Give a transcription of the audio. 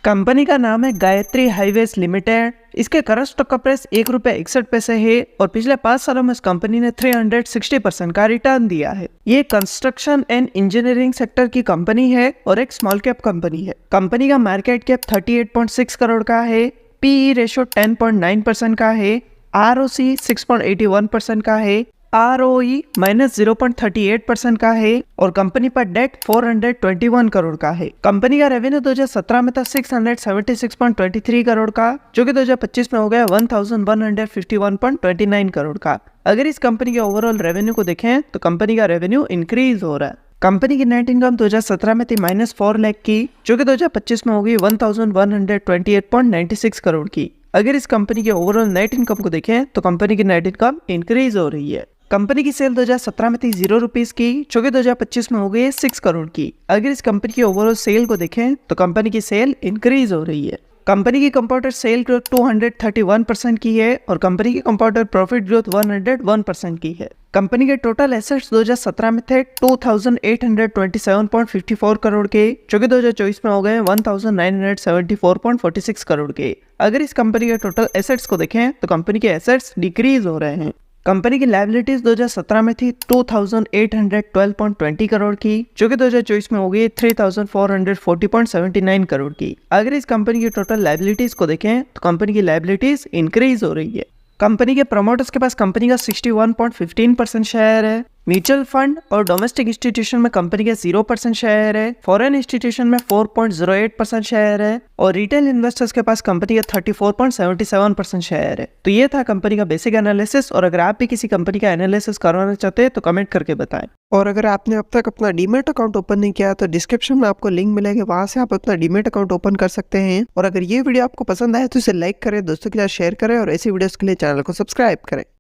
Company का नाम है गायत्री हाईवेज लिमिटेड। इसके करंट स्टॉक का प्राइस ₹1.61 है और पिछले 5 सालों में इस कंपनी ने 360% का रिटर्न दिया है। ये कंस्ट्रक्शन एंड इंजीनियरिंग सेक्टर की कंपनी है और एक स्मॉल कैप कंपनी है। कंपनी का मार्केट कैप 38.6 करोड़ का है, पीई रेशियो 10.9% का है, आरओसी 6.81% का है, ROE -0.38% का है और कंपनी पर डेट 421 करोड़ का है। कंपनी का रेवेन्यू 2017 में था 676.23 करोड़ का, जो कि 2025 में हो गया 1151.29 करोड़ का। अगर इस कंपनी के ओवरऑल रेवेन्यू को देखें तो कंपनी का रेवेन्यू इंक्रीज हो रहा है। कंपनी की नेट इनकम 2017 में थी -4 लाख की, जो कि 2025 में होगी 1128.96 करोड़ की। अगर इस कंपनी के ओवरऑल नेट इनकम को देखें तो कंपनी की नेट इनकम इंक्रीज हो रही है। कंपनी की सेल 2017 में थी ₹0 की, जो कि 2025 में हो गई 6 करोड़ की। अगर इस कंपनी की ओवरऑल सेल को देखें तो कंपनी की सेल इंक्रीज हो रही है। कंपनी की कंपाउंडेड सेल ग्रोथ 231% की है और कंपनी की कंपाउंडेड प्रॉफिट ग्रोथ 101% की है। कंपनी के टोटल एसेट्स 2017 में थे 2827.54 करोड़ के, जो कि 2024 में हो गए 1974.46 करोड़ के। अगर इस कंपनी के टोटल एसेट्स को देखें तो कंपनी के एसेट्स डिक्रीज हो रहे हैं। कंपनी की लायबिलिटीज 2017 में थी 2812.20 करोड़ की, जो कि 2024 में हो गई 3440.79 करोड़ की। अगर इस कंपनी की टोटल लायबिलिटीज को देखें तो कंपनी की लायबिलिटीज इंक्रीज हो रही है। कंपनी के प्रमोटर्स के पास कंपनी का 61.15% शेयर है। म्यूचुअल फंड और डोमेस्टिक इंस्टीट्यूशन में कंपनी का 0% शेयर है। फॉरेन इंस्टीट्यूशन में 4.08% शेयर है और रिटेल इन्वेस्टर्स के पास कंपनी का 34.77% शेयर है। तो ये था कंपनी का बेसिक एनालिसिस, और अगर आप भी किसी कंपनी का एनालिसिस करवाना चाहते हैं तो कमेंट करके बताएं। और अगर आपने अब तक अपना डीमैट अकाउंट ओपन नहीं किया तो डिस्क्रिप्शन में आपको लिंक मिलेगा, वहां से आप अपना डीमैट अकाउंट ओपन कर सकते हैं। और अगर ये वीडियो आपको पसंद आए तो इसे लाइक करें, दोस्तों के साथ शेयर करें और ऐसी वीडियोस के लिए चैनल को सब्सक्राइब करें।